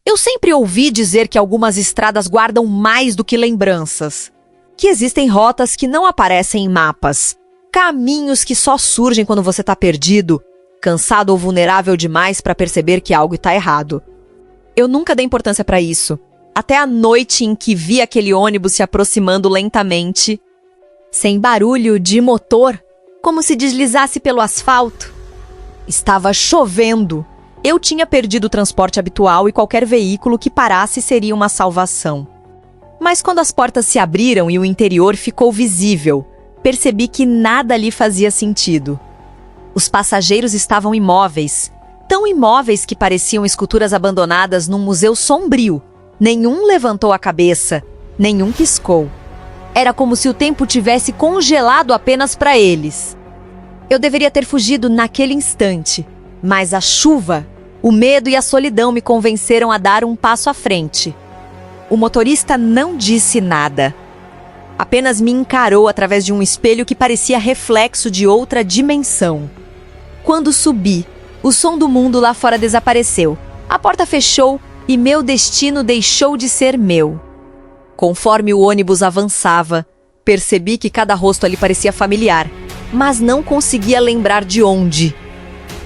Eu sempre ouvi dizer que algumas estradas guardam mais do que lembranças, que existem rotas que não aparecem em mapas, caminhos que só surgem quando você está perdido, cansado ou vulnerável demais para perceber que algo está errado. Eu nunca dei importância para isso, até a noite em que vi aquele ônibus se aproximando lentamente, sem barulho de motor, como se deslizasse pelo asfalto. Estava chovendo. Eu tinha perdido o transporte habitual e qualquer veículo que parasse seria uma salvação. Mas quando as portas se abriram e o interior ficou visível, percebi que nada ali fazia sentido. Os passageiros estavam imóveis, tão imóveis que pareciam esculturas abandonadas num museu sombrio. Nenhum levantou a cabeça, nenhum piscou. Era como se o tempo tivesse congelado apenas para eles. Eu deveria ter fugido naquele instante, mas a chuva, o medo e a solidão me convenceram a dar um passo à frente. O motorista não disse nada. Apenas me encarou através de um espelho que parecia reflexo de outra dimensão. Quando subi, o som do mundo lá fora desapareceu. A porta fechou e meu destino deixou de ser meu. Conforme o ônibus avançava, percebi que cada rosto ali parecia familiar, mas não conseguia lembrar de onde.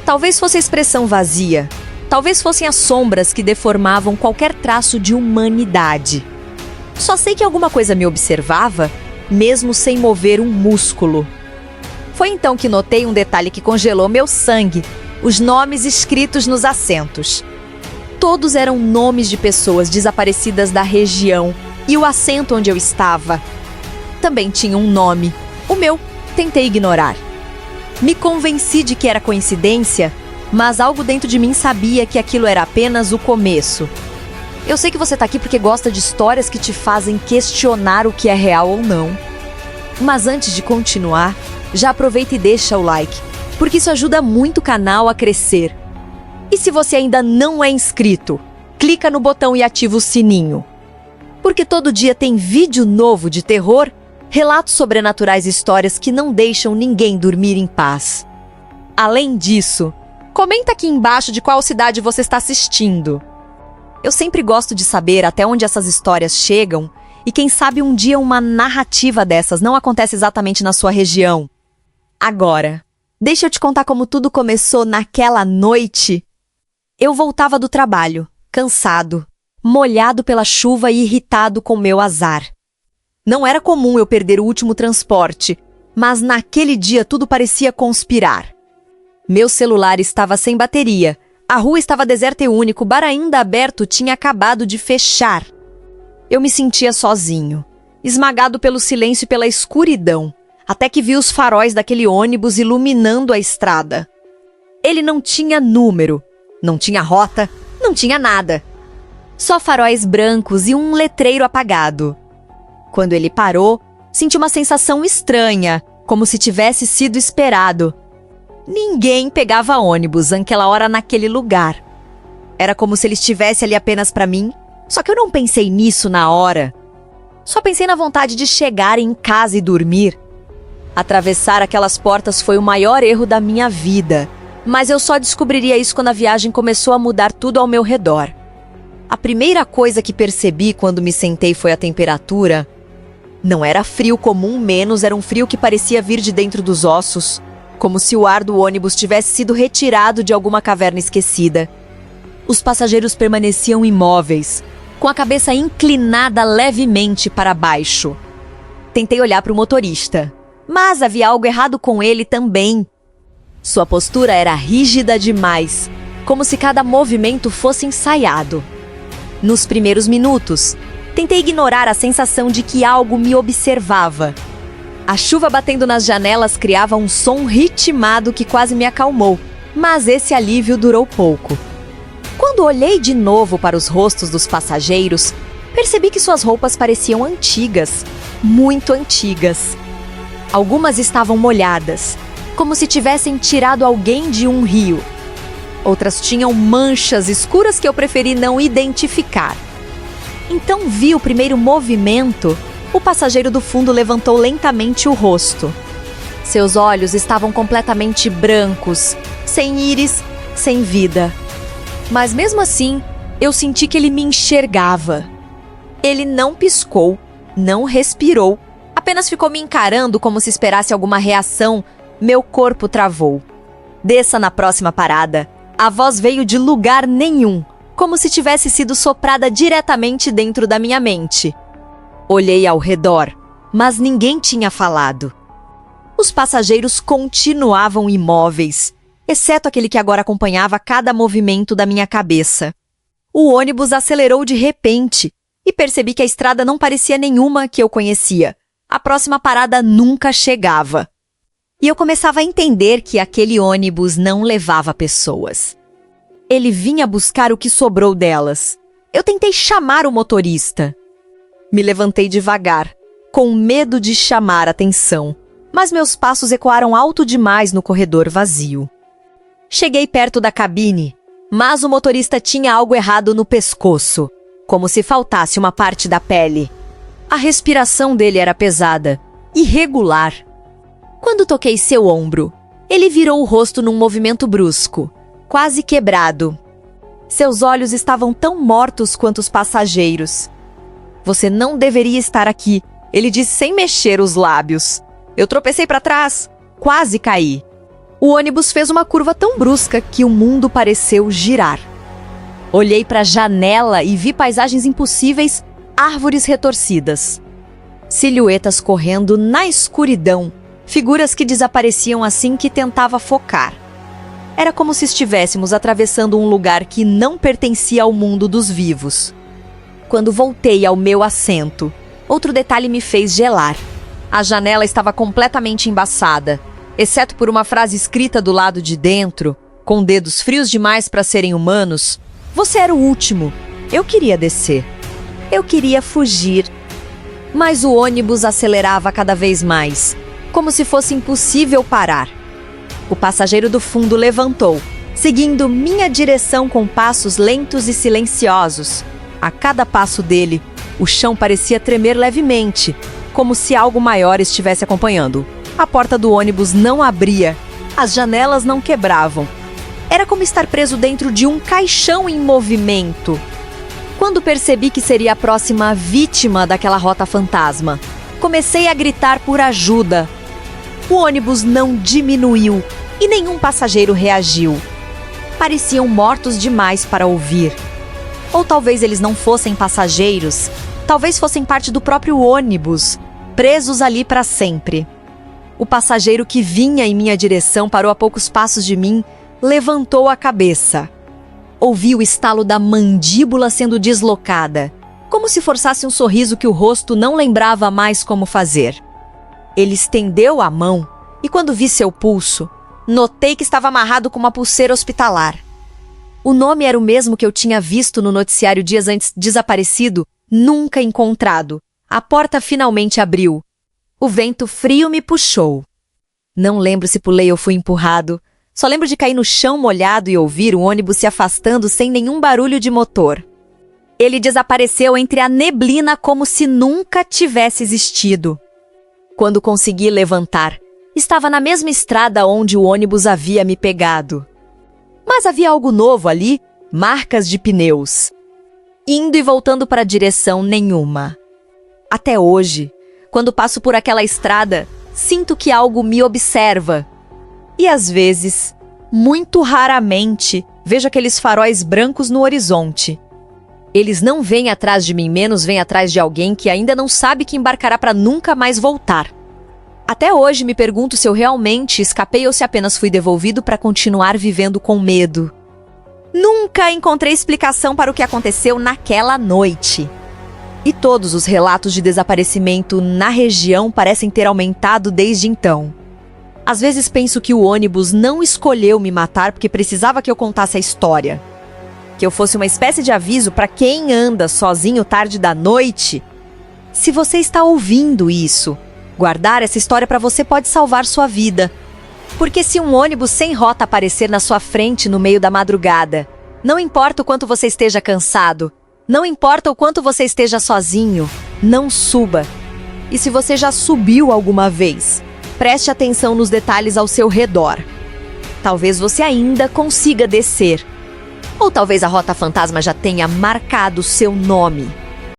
Talvez fosse a expressão vazia. Talvez fossem as sombras que deformavam qualquer traço de humanidade. Só sei que alguma coisa me observava, mesmo sem mover um músculo. Foi então que notei um detalhe que congelou meu sangue: os nomes escritos nos assentos. Todos eram nomes de pessoas desaparecidas da região, e o assento onde eu estava também tinha um nome. O meu tentei ignorar. Me convenci de que era coincidência, mas algo dentro de mim sabia que aquilo era apenas o começo. Eu sei que você tá aqui porque gosta de histórias que te fazem questionar o que é real ou não. Mas antes de continuar, já aproveita e deixa o like, porque isso ajuda muito o canal a crescer. E se você ainda não é inscrito, clica no botão e ativa o sininho. Porque todo dia tem vídeo novo de terror, relatos sobrenaturais e histórias que não deixam ninguém dormir em paz. Além disso, comenta aqui embaixo de qual cidade você está assistindo. Eu sempre gosto de saber até onde essas histórias chegam e quem sabe um dia uma narrativa dessas não acontece exatamente na sua região. Agora, deixa eu te contar como tudo começou naquela noite. Eu voltava do trabalho, cansado, molhado pela chuva e irritado com meu azar. Não era comum eu perder o último transporte, mas naquele dia tudo parecia conspirar. Meu celular estava sem bateria, a rua estava deserta e única, o bar ainda aberto tinha acabado de fechar. Eu me sentia sozinho, esmagado pelo silêncio e pela escuridão, até que vi os faróis daquele ônibus iluminando a estrada. Ele não tinha número, não tinha rota, não tinha nada. Só faróis brancos e um letreiro apagado. Quando ele parou, senti uma sensação estranha, como se tivesse sido esperado. Ninguém pegava ônibus naquela hora naquele lugar. Era como se ele estivesse ali apenas para mim, só que eu não pensei nisso na hora. Só pensei na vontade de chegar em casa e dormir. Atravessar aquelas portas foi o maior erro da minha vida, mas eu só descobriria isso quando a viagem começou a mudar tudo ao meu redor. A primeira coisa que percebi quando me sentei foi a temperatura. Não era frio comum, menos era um frio que parecia vir de dentro dos ossos, como se o ar do ônibus tivesse sido retirado de alguma caverna esquecida. Os passageiros permaneciam imóveis, com a cabeça inclinada levemente para baixo. Tentei olhar para o motorista, mas havia algo errado com ele também. Sua postura era rígida demais, como se cada movimento fosse ensaiado. Nos primeiros minutos, tentei ignorar a sensação de que algo me observava. A chuva batendo nas janelas criava um som ritmado que quase me acalmou, mas esse alívio durou pouco. Quando olhei de novo para os rostos dos passageiros, percebi que suas roupas pareciam antigas, muito antigas. Algumas estavam molhadas, como se tivessem tirado alguém de um rio. Outras tinham manchas escuras que eu preferi não identificar. Então vi o primeiro movimento. O passageiro do fundo levantou lentamente o rosto. Seus olhos estavam completamente brancos, sem íris, sem vida. Mas mesmo assim, Eu senti que ele me enxergava. Ele não piscou, não respirou, apenas ficou me encarando como se esperasse alguma reação. Meu corpo travou. Desça na próxima parada. A voz veio de lugar nenhum, como se tivesse sido soprada diretamente dentro da minha mente. Olhei ao redor, mas ninguém tinha falado. Os passageiros continuavam imóveis, exceto aquele que agora acompanhava cada movimento da minha cabeça. O ônibus acelerou de repente e percebi que a estrada não parecia nenhuma que eu conhecia. A próxima parada nunca chegava. E eu começava a entender que aquele ônibus não levava pessoas. Ele vinha buscar o que sobrou delas. Eu tentei chamar o motorista. Me levantei devagar, com medo de chamar atenção, mas meus passos ecoaram alto demais no corredor vazio. Cheguei perto da cabine, mas o motorista tinha algo errado no pescoço, como se faltasse uma parte da pele. A respiração dele era pesada, irregular. Quando toquei seu ombro, ele virou o rosto num movimento brusco, quase quebrado. Seus olhos estavam tão mortos quanto os passageiros. Você não deveria estar aqui, ele disse sem mexer os lábios. Eu tropecei para trás, quase caí. O ônibus fez uma curva tão brusca que o mundo pareceu girar. Olhei para a janela e vi paisagens impossíveis, árvores retorcidas. Silhuetas correndo na escuridão, figuras que desapareciam assim que tentava focar. Era como se estivéssemos atravessando um lugar que não pertencia ao mundo dos vivos. Quando voltei ao meu assento, outro detalhe me fez gelar. A janela estava completamente embaçada, exceto por uma frase escrita do lado de dentro, com dedos frios demais para serem humanos. Você era o último. Eu queria descer. Eu queria fugir. Mas o ônibus acelerava cada vez mais, como se fosse impossível parar. O passageiro do fundo levantou, seguindo minha direção com passos lentos e silenciosos. A cada passo dele, o chão parecia tremer levemente, como se algo maior estivesse acompanhando. A porta do ônibus não abria, as janelas não quebravam. Era como estar preso dentro de um caixão em movimento. Quando percebi que seria a próxima vítima daquela rota fantasma, comecei a gritar por ajuda. O ônibus não diminuiu e nenhum passageiro reagiu. Pareciam mortos demais para ouvir. Ou talvez eles não fossem passageiros, talvez fossem parte do próprio ônibus, presos ali para sempre. O passageiro que vinha em minha direção parou a poucos passos de mim, levantou a cabeça. Ouvi o estalo da mandíbula sendo deslocada, como se forçasse um sorriso que o rosto não lembrava mais como fazer. Ele estendeu a mão e, quando vi seu pulso, notei que estava amarrado com uma pulseira hospitalar. O nome era o mesmo que eu tinha visto no noticiário dias antes: desaparecido, nunca encontrado. A porta finalmente abriu. O vento frio me puxou. Não lembro se pulei ou fui empurrado. Só lembro de cair no chão molhado e ouvir o ônibus se afastando sem nenhum barulho de motor. Ele desapareceu entre a neblina como se nunca tivesse existido. Quando consegui levantar, estava na mesma estrada onde o ônibus havia me pegado. Mas havia algo novo ali, marcas de pneus. Indo e voltando para direção nenhuma. Até hoje, quando passo por aquela estrada, sinto que algo me observa. E às vezes, muito raramente, vejo aqueles faróis brancos no horizonte. Eles não vêm atrás de mim, menos vêm atrás de alguém que ainda não sabe que embarcará para nunca mais voltar. Até hoje me pergunto se eu realmente escapei ou se apenas fui devolvido para continuar vivendo com medo. Nunca encontrei explicação para o que aconteceu naquela noite. E todos os relatos de desaparecimento na região parecem ter aumentado desde então. Às vezes penso que o ônibus não escolheu me matar porque precisava que eu contasse a história. Que eu fosse uma espécie de aviso para quem anda sozinho tarde da noite. Se você está ouvindo isso, guardar essa história para você pode salvar sua vida. Porque se um ônibus sem rota aparecer na sua frente no meio da madrugada, não importa o quanto você esteja cansado, não importa o quanto você esteja sozinho, não suba. E se você já subiu alguma vez, preste atenção nos detalhes ao seu redor. Talvez você ainda consiga descer. Ou talvez a rota fantasma já tenha marcado seu nome.